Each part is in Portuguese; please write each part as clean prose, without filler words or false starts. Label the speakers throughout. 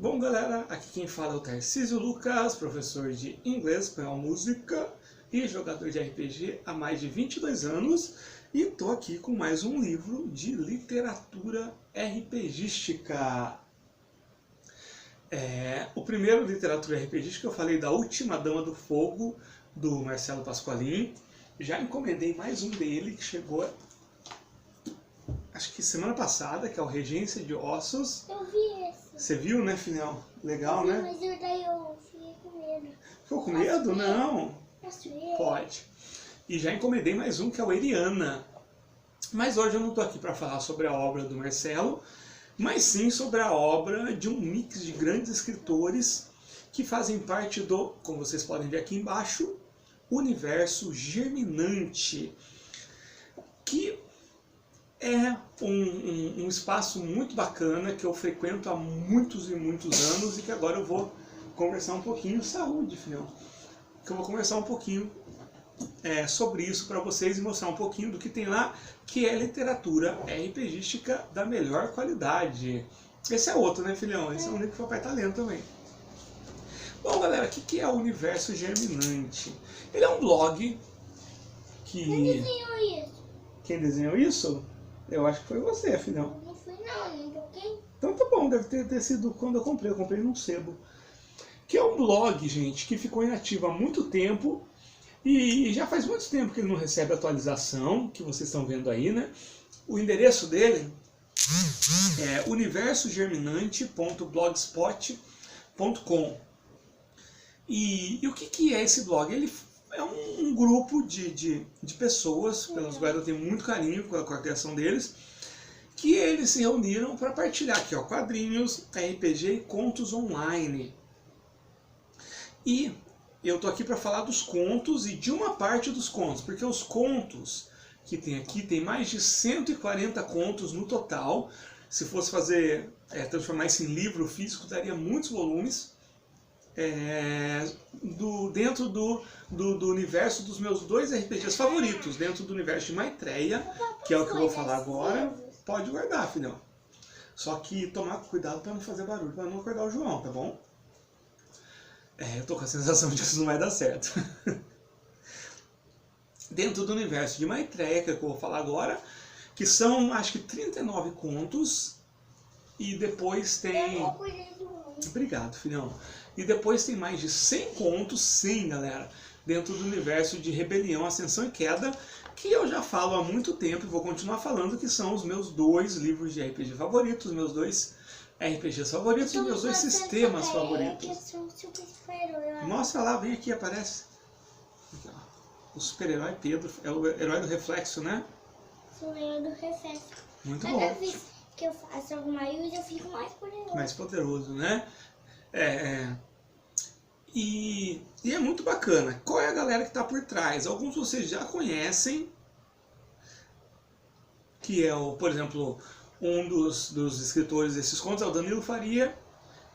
Speaker 1: Bom, galera, aqui quem fala é o Tarcísio Lucas, professor de inglês, espanhol, música e jogador de RPG há mais de 22 anos, e estou aqui com mais um livro de literatura RPGística. O primeiro literatura RPGística eu falei da Última Dama do Fogo, do Marcelo Pasqualin. Já encomendei mais um dele que chegou, acho que semana passada, que é o Regência de Ossos.
Speaker 2: Eu vi esse.
Speaker 1: Você viu, né, Finel? Legal, né?
Speaker 2: Mas daí eu fiquei com medo.
Speaker 1: Ficou com medo? Não.
Speaker 2: Posso ver?
Speaker 1: Pode. E já encomendei mais um, que é o Eliana. Mas hoje eu não estou aqui para falar sobre a obra do Marcelo, mas sim sobre a obra de um mix de grandes escritores que fazem parte do, como vocês podem ver aqui embaixo, Universo Germinante, que é um espaço muito bacana que eu frequento há muitos e muitos anos e que agora eu vou conversar um pouquinho, saúde, filhão, que eu vou conversar um pouquinho sobre isso para vocês e mostrar um pouquinho do que tem lá, que é literatura RPGística da melhor qualidade. Esse é outro, né, filhão? Esse é um livro que o papai tá lendo também. Bom, galera, o que é o Universo Germinante? Ele é um blog que...
Speaker 2: Quem desenhou isso?
Speaker 1: Quem desenhou isso? Eu acho que foi você, filhão.
Speaker 2: Não fui não toquei.
Speaker 1: Então tá bom, deve ter sido quando eu comprei num sebo. Que é um blog, gente, que ficou inativo há muito tempo e já faz muito tempo que ele não recebe atualização, que vocês estão vendo aí, né? O endereço dele é universogerminante.blogspot.com. E o que é esse blog? Ele é um grupo de pessoas, pelas quais eu tenho muito carinho com a criação deles, que eles se reuniram para partilhar aqui, ó, quadrinhos, RPG e contos online. E eu tô aqui para falar dos contos e de uma parte dos contos, porque os contos que tem aqui, tem mais de 140 contos no total. Se fosse fazer, transformar isso em livro físico, daria muitos volumes. Dentro do universo dos meus dois RPGs favoritos, dentro do universo de Maitreya, que é o que eu vou falar agora. Pode guardar, filhão. Só que tomar cuidado para não fazer barulho, para não acordar o João, tá bom? Eu tô com a sensação de que isso não vai dar certo. Dentro do universo de Maitreya, que é o que eu vou falar agora, que são, acho que 39 contos, e depois tem... Obrigado, filhão. E depois tem mais de 100 contos, sim, galera, dentro do universo de Rebelião, Ascensão e Queda, que eu já falo há muito tempo e vou continuar falando, que são os meus dois livros de RPG favoritos, meus dois RPGs favoritos e meus dois sistemas favoritos. Mostra lá, vem aqui, aparece. O super-herói Pedro, é o herói do reflexo, né?
Speaker 2: Sou o herói do reflexo.
Speaker 1: Muito
Speaker 2: Cada
Speaker 1: bom.
Speaker 2: vez que eu faço alguma coisa, eu fico mais poderoso.
Speaker 1: Mais poderoso, né? E é muito bacana. Qual é a galera que está por trás? Alguns vocês já conhecem, que é, por exemplo, um dos escritores desses contos é o Danilo Faria,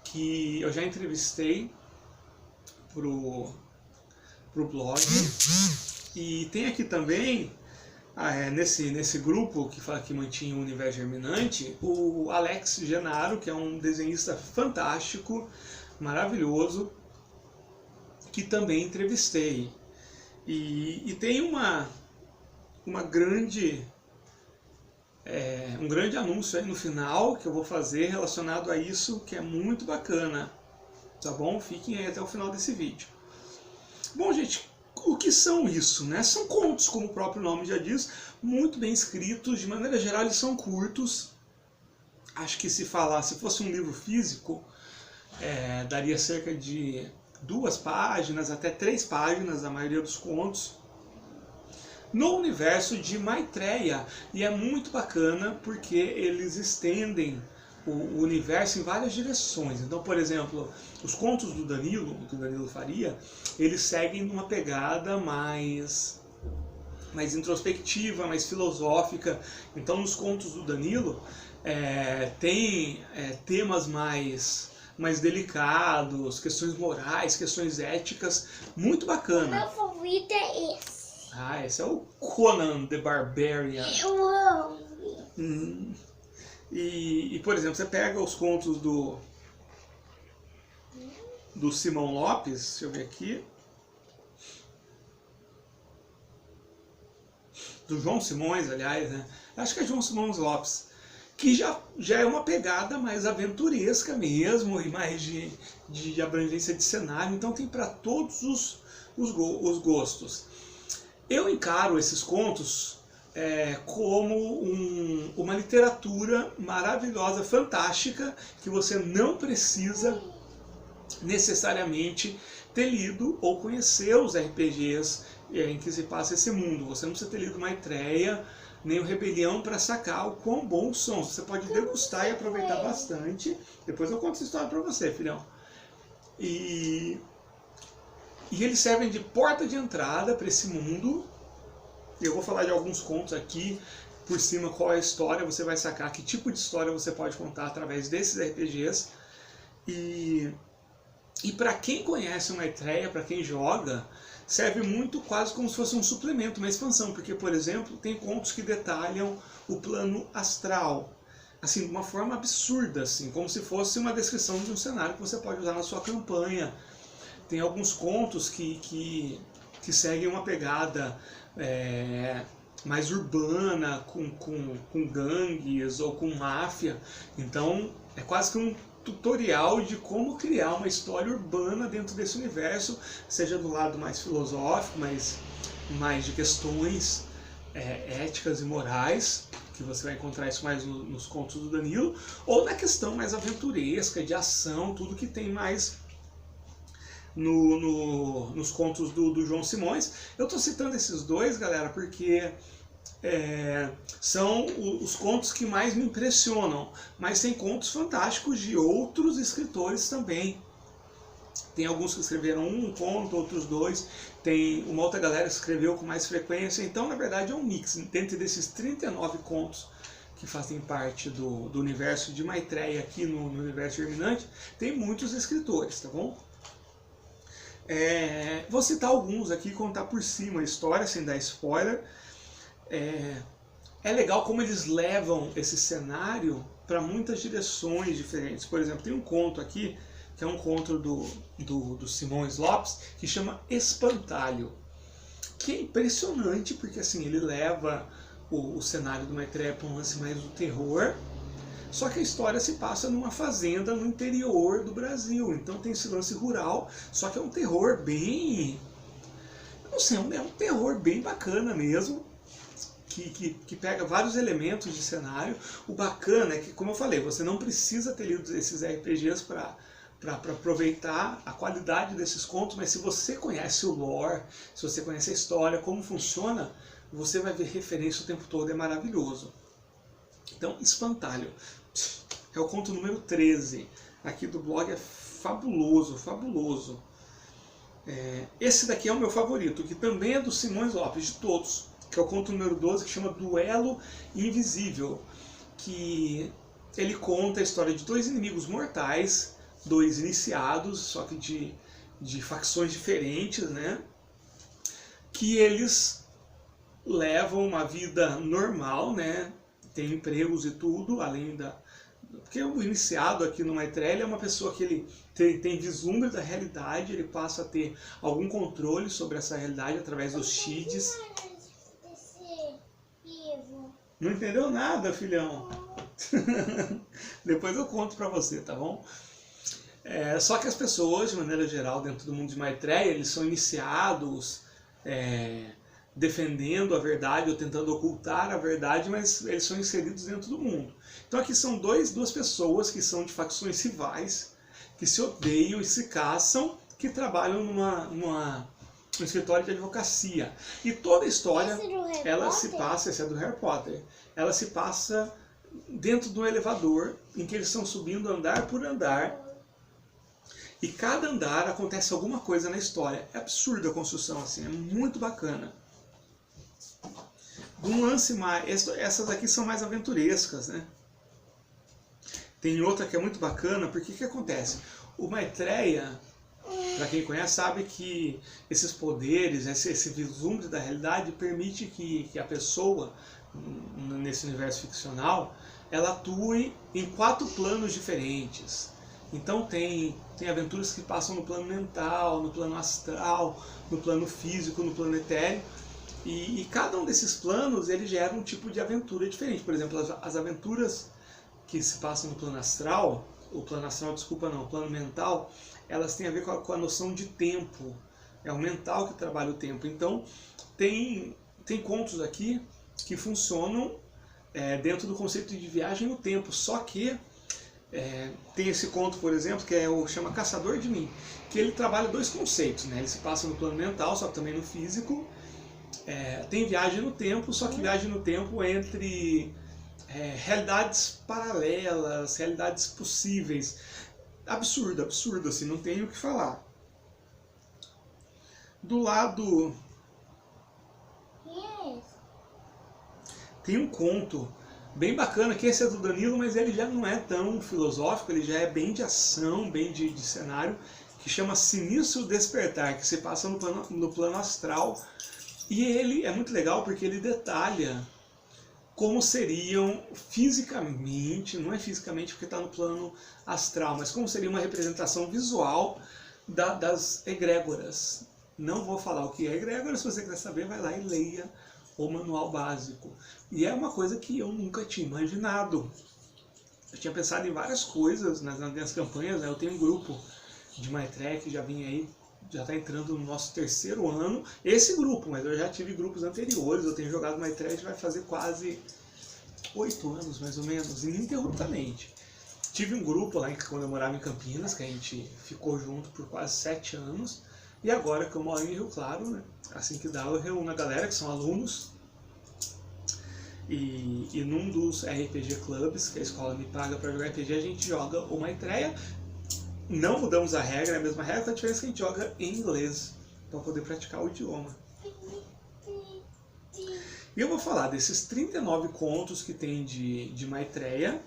Speaker 1: que eu já entrevistei pro blog. E tem aqui também, nesse grupo que mantinha o Universo Germinante, o Alex Genaro, que é um desenhista fantástico, maravilhoso, que também entrevistei. E tem um grande anúncio aí no final que eu vou fazer relacionado a isso, que é muito bacana, tá bom? Fiquem aí até o final desse vídeo. Bom, gente, o que são isso, né? São contos, como o próprio nome já diz, muito bem escritos. De maneira geral, eles são curtos. Acho que se fosse um livro físico, daria cerca de 2 páginas até 3 páginas, a maioria dos contos, no universo de Maitreya. E é muito bacana porque eles estendem o universo em várias direções. Então, por exemplo, os contos do Danilo Faria, eles seguem numa pegada mais introspectiva, mais filosófica. Então, nos contos do Danilo, tem temas mais delicados, questões morais, questões éticas, muito bacana.
Speaker 2: Meu favorito é esse.
Speaker 1: Esse é o Conan the Barbarian.
Speaker 2: Eu amo.
Speaker 1: E, por exemplo, você pega os contos do Simão Lopes, deixa eu ver aqui. Do João Simões, aliás, né? Acho que é João Simões Lopes. Que já é uma pegada mais aventuresca mesmo, e mais de abrangência de cenário. Então tem para todos os gostos. Eu encaro esses contos como uma literatura maravilhosa, fantástica, que você não precisa necessariamente ter lido ou conhecer os RPGs em que se passa esse mundo. Você não precisa ter lido Maitreya, nem o Rebelião para sacar o quão bons são. Você pode degustar e aproveitar bastante. Depois eu conto essa história para você, filhão. E eles servem de porta de entrada para esse mundo. Eu vou falar de alguns contos aqui, por cima qual é a história, você vai sacar que tipo de história você pode contar através desses RPGs. E para quem conhece o Maitreya, para quem joga, serve muito quase como se fosse um suplemento, uma expansão, porque, por exemplo, tem contos que detalham o plano astral, assim, de uma forma absurda, assim, como se fosse uma descrição de um cenário que você pode usar na sua campanha. Tem alguns contos que seguem uma pegada mais urbana, com gangues ou com máfia. Então é quase que um tutorial de como criar uma história urbana dentro desse universo, seja do lado mais filosófico, mais de questões éticas e morais, que você vai encontrar isso mais nos contos do Danilo, ou na questão mais aventuresca, de ação, tudo que tem mais nos contos do João Simões. Eu estou citando esses dois, galera, porque são os contos que mais me impressionam, mas tem contos fantásticos de outros escritores também. Tem alguns que escreveram um conto, outros dois, tem uma outra galera que escreveu com mais frequência. Então, na verdade, é um mix. Dentro desses 39 contos que fazem parte do universo de Maitreya aqui no universo Germinante, tem muitos escritores, tá bom? Vou citar alguns aqui, contar por cima a história, sem dar spoiler. É legal como eles levam esse cenário para muitas direções diferentes. Por exemplo, tem um conto aqui, que é um conto do Simões Lopes, que chama Espantalho. Que é impressionante, porque assim, ele leva o cenário do Maitreya para um lance mais do terror. Só que a história se passa numa fazenda no interior do Brasil. Então tem esse lance rural, só que é um terror bem... não sei, é um terror bem bacana mesmo, que pega vários elementos de cenário. O bacana é que, como eu falei, você não precisa ter lido esses RPGs para aproveitar a qualidade desses contos, mas se você conhece o lore, se você conhece a história, como funciona, você vai ver referência o tempo todo, é maravilhoso. Então, Espantalho é o conto número 13, aqui do blog, é fabuloso, fabuloso. Esse daqui é o meu favorito, que também é do Simões Lopes, de todos, que é o conto número 12, que chama Duelo Invisível, que ele conta a história de dois inimigos mortais, dois iniciados, só que de facções diferentes, né? Que eles levam uma vida normal, né? Tem empregos e tudo, além da... Porque o iniciado aqui no Maitreya é uma pessoa que ele tem vislumbre da realidade, ele passa a ter algum controle sobre essa realidade através dos Shids. Não entendeu nada, filhão? Depois eu conto pra você, tá bom? Só que as pessoas, de maneira geral, dentro do mundo de Maitreya, eles são iniciados defendendo a verdade ou tentando ocultar a verdade, mas eles são inseridos dentro do mundo. Então aqui são duas pessoas que são de facções rivais, que se odeiam e se caçam, que trabalham num escritório de advocacia. E toda a história, ela se passa, esse é do Harry Potter, ela se passa dentro de um elevador, em que eles estão subindo andar por andar, e cada andar acontece alguma coisa na história. É absurda a construção, assim, é muito bacana. Um lance mais... Essas aqui são mais aventurescas, né? Tem outra que é muito bacana, porque o que acontece? O Maitreya, para quem conhece, sabe que esses poderes, esse vislumbre da realidade permite que a pessoa, nesse universo ficcional, ela atue em 4 planos diferentes. Então tem aventuras que passam no plano mental, no plano astral, no plano físico, no plano etéreo. E cada um desses planos ele gera um tipo de aventura diferente. Por exemplo, as aventuras que se passam no plano astral, o plano mental, elas têm a ver com a noção de tempo. É o mental que trabalha o tempo. Então tem contos aqui que funcionam dentro do conceito de viagem no tempo. Só que tem esse conto, por exemplo, que chama Caçador de Mim, que ele trabalha dois conceitos, né? Ele se passa no plano mental, só que também no físico. Tem viagem no tempo, só que viagem no tempo entre realidades paralelas, realidades possíveis. Absurdo, absurdo, assim, não tenho o que falar. Do lado tem um conto bem bacana, que esse é do Danilo, mas ele já não é tão filosófico, ele já é bem de ação, bem de cenário, que chama Sinistro Despertar, que se passa no plano astral. E ele é muito legal porque ele detalha como seriam fisicamente, não é fisicamente porque está no plano astral, mas como seria uma representação visual das egrégoras. Não vou falar o que é egrégora, se você quer saber, vai lá e leia o manual básico. E é uma coisa que eu nunca tinha imaginado. Eu tinha pensado em várias coisas nas minhas campanhas, né? Eu tenho um grupo de Maitreya que já vinha aí, já está entrando no nosso 3º ano, esse grupo, mas eu já tive grupos anteriores, eu tenho jogado Maitreya, vai fazer quase 8 anos, mais ou menos, ininterruptamente. Tive um grupo lá quando eu morava em Campinas, que a gente ficou junto por quase 7 anos, e agora que eu moro em Rio Claro, né, assim que dá, eu reúno a galera que são alunos, e num dos RPG Clubs, que a escola me paga para jogar RPG, a gente joga o Maitreya. Não mudamos a regra, é a mesma regra, a diferença é que a gente joga em inglês, para poder praticar o idioma. E eu vou falar desses 39 contos que tem de Maitreya.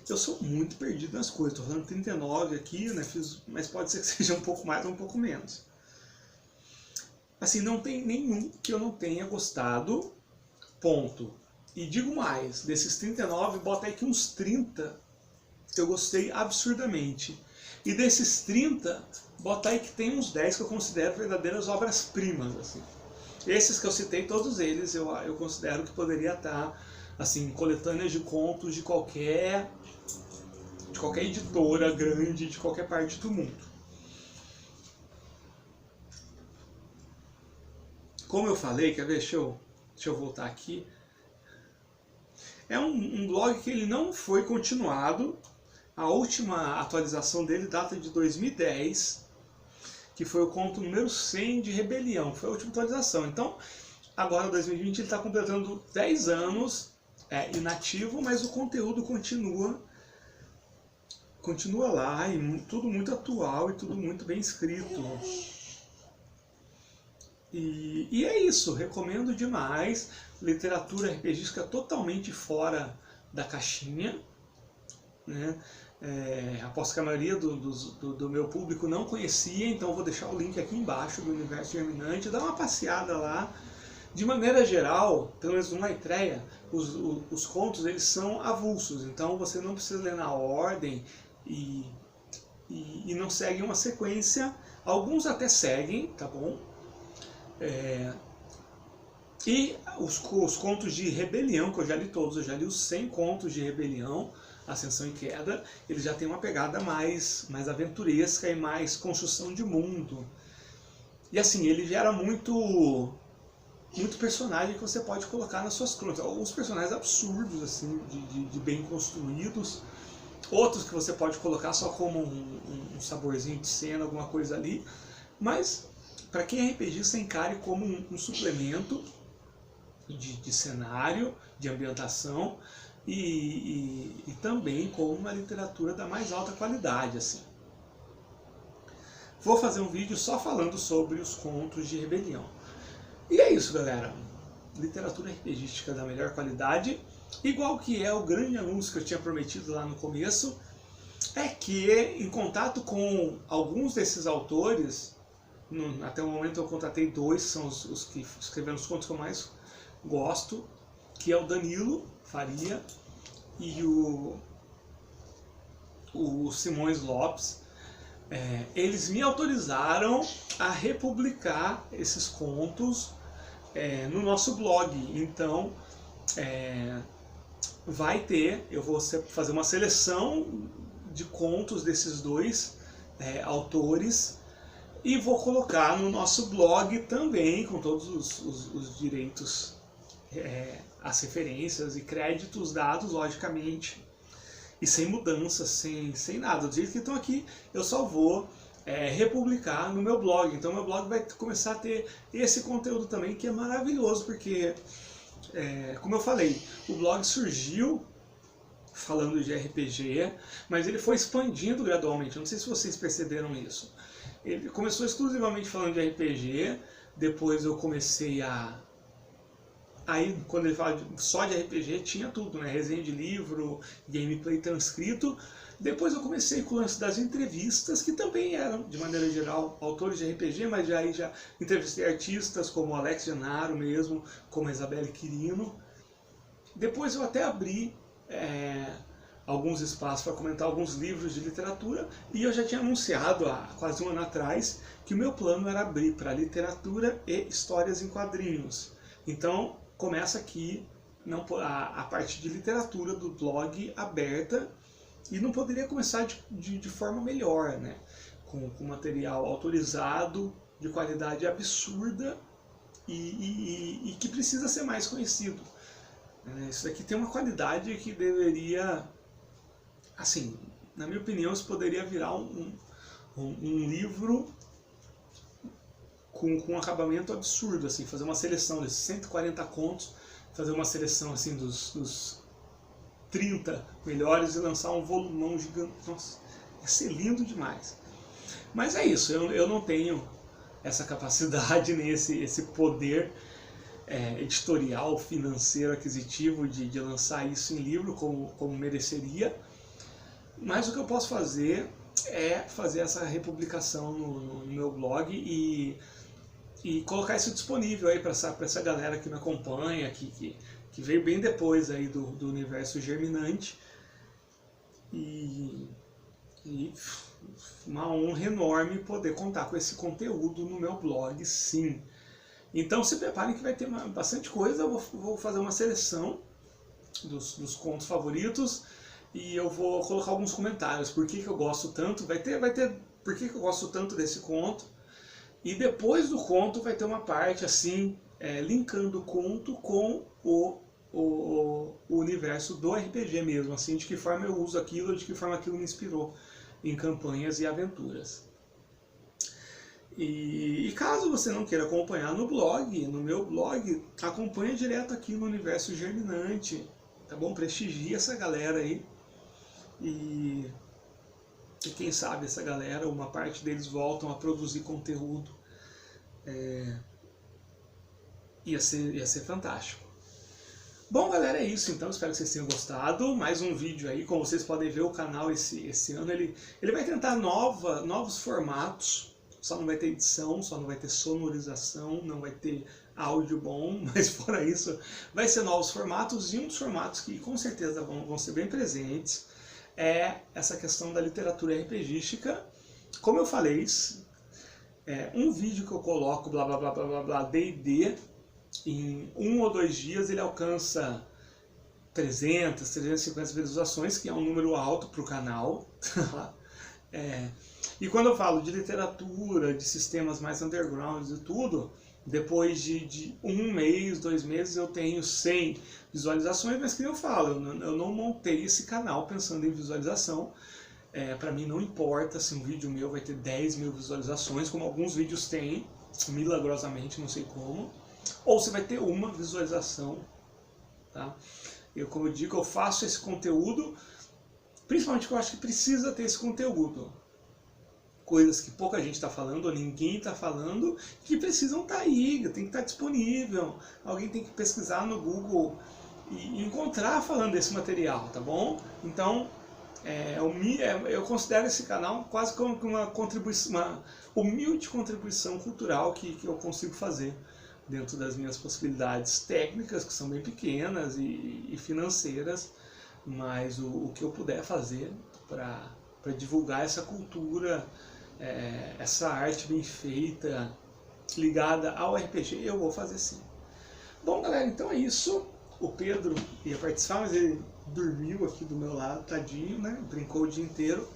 Speaker 1: Eu sou muito perdido nas coisas, estou falando 39 aqui, né, mas pode ser que seja um pouco mais ou um pouco menos. Assim, não tem nenhum que eu não tenha gostado, ponto. E digo mais, desses 39, bota aí que uns 30 eu gostei absurdamente. E desses 30, bota aí que tem uns 10 que eu considero verdadeiras obras-primas, assim. Esses que eu citei, todos eles, eu considero que poderia estar, assim, coletâneas de contos de qualquer editora grande, de qualquer parte do mundo. Como eu falei, quer ver? Deixa eu voltar aqui. É um blog que ele não foi continuado. A última atualização dele data de 2010, que foi o conto número 100 de Rebelião. Foi a última atualização. Então, agora, 2020, ele está completando 10 anos inativo, mas o conteúdo continua lá, e tudo muito atual e tudo muito bem escrito. E é isso, recomendo demais. Literatura RPGística totalmente fora da caixinha, né? Aposto que a maioria do meu público não conhecia, então vou deixar o link aqui embaixo do Universo Germinante, dá uma passeada lá. De maneira geral, pelo menos no Maitreya, os contos eles são avulsos, então você não precisa ler na ordem e não segue uma sequência. Alguns até seguem, tá bom? E os contos de Rebelião, que eu já li todos, eu já li os 100 contos de Rebelião, Ascensão e Queda, ele já tem uma pegada mais aventuresca e mais construção de mundo. E assim, ele gera muito personagem que você pode colocar nas suas crônicas. Alguns personagens absurdos, assim, de bem construídos. Outros que você pode colocar só como um saborzinho de cena, alguma coisa ali. Mas, para quem é RPGista, encare como um suplemento de cenário, de ambientação, e também como uma literatura da mais alta qualidade, assim. Vou fazer um vídeo só falando sobre os contos de Rebelião. E é isso, galera. Literatura RPGística da melhor qualidade. Igual que é o grande anúncio que eu tinha prometido lá no começo, é que em contato com alguns desses autores, até o momento eu contatei 2, são os que escreveram os contos que eu mais gosto, que é o Danilo Faria e o o Simões Lopes, eles me autorizaram a republicar esses contos no nosso blog. Então, eu vou fazer uma seleção de contos desses dois autores e vou colocar no nosso blog também, com todos os direitos, as referências e créditos dados, logicamente, e sem mudanças, sem nada. Do jeito que estão aqui, eu só vou republicar no meu blog. Então meu blog vai começar a ter esse conteúdo também, que é maravilhoso, porque, como eu falei, o blog surgiu falando de RPG, mas ele foi expandindo gradualmente. Eu não sei se vocês perceberam isso. Ele começou exclusivamente falando de RPG, depois eu comecei Aí, quando ele fala só de RPG, tinha tudo, né? Resenha de livro, gameplay transcrito. Depois eu comecei com o lance das entrevistas, que também eram, de maneira geral, autores de RPG, mas já entrevistei artistas como Alex Genaro mesmo, como a Isabelle Quirino. Depois eu até abri alguns espaços para comentar alguns livros de literatura, e eu já tinha anunciado há quase um ano atrás que o meu plano era abrir para literatura e histórias em quadrinhos. Então, começa aqui a parte de literatura do blog aberta, e não poderia começar de forma melhor, né? Com material autorizado, de qualidade absurda e que precisa ser mais conhecido. Isso daqui tem uma qualidade que deveria, assim, na minha opinião, isso poderia virar um livro com um acabamento absurdo, assim, fazer uma seleção desses 140 contos, fazer uma seleção assim dos 30 melhores e lançar um volumão gigante. Nossa, ia ser lindo demais. Mas é isso, eu não tenho essa capacidade, nem esse poder editorial, financeiro, aquisitivo de lançar isso em livro como mereceria. Mas o que eu posso fazer é fazer essa republicação no meu blog e colocar isso disponível aí para essa galera que me acompanha, que veio bem depois aí do universo germinante. E uma honra enorme poder contar com esse conteúdo no meu blog, sim. Então se preparem que vai ter bastante coisa. Eu vou fazer uma seleção dos contos favoritos e eu vou colocar alguns comentários. Por que eu gosto tanto? Vai ter por que eu gosto tanto desse conto. E depois do conto vai ter uma parte assim, linkando o conto com o universo do RPG mesmo, assim, de que forma eu uso aquilo, de que forma aquilo me inspirou em campanhas e aventuras. E caso você não queira acompanhar no meu blog, acompanha direto aqui no Universo Germinante, tá bom? Prestigia essa galera aí. E quem sabe essa galera, uma parte deles voltam a produzir conteúdo. Ia ser fantástico. Bom, galera, é isso então. Espero que vocês tenham gostado. Mais um vídeo aí. Como vocês podem ver, o canal esse ano ele vai tentar novos formatos. Só não vai ter edição, só não vai ter sonorização, não vai ter áudio bom, mas fora isso vai ser novos formatos. E um dos formatos que com certeza vão ser bem presentes é essa questão da literatura RPGística. Como eu falei, um vídeo que eu coloco, blá blá blá blá blá blá, D&D, em 1 ou 2 dias ele alcança 300, 350 visualizações, que é um número alto para o canal. E quando eu falo de literatura, de sistemas mais underground e tudo, depois de 1 mês, 2 meses eu tenho 100 visualizações, mas que eu falo, eu não montei esse canal pensando em visualização. Para mim não importa se um vídeo meu vai ter 10 mil visualizações, como alguns vídeos têm, milagrosamente, não sei como, ou se vai ter uma visualização, tá? Como eu digo, eu faço esse conteúdo, principalmente porque eu acho que precisa ter esse conteúdo. Coisas que pouca gente está falando, ou ninguém está falando, que precisam estar aí, tem que estar disponível. Alguém tem que pesquisar no Google e encontrar falando desse material, tá bom? Então, eu considero esse canal quase como uma humilde contribuição cultural que eu consigo fazer dentro das minhas possibilidades técnicas, que são bem pequenas, e financeiras, mas o que eu puder fazer para para divulgar essa cultura, essa arte bem feita, ligada ao RPG, eu vou fazer sim. Bom, galera, então é isso. O Pedro ia participar, mas ele dormiu aqui do meu lado, tadinho, né? Brincou o dia inteiro.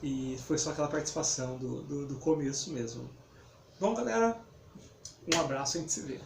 Speaker 1: E foi só aquela participação do começo mesmo. Bom, galera, um abraço, a gente se vê.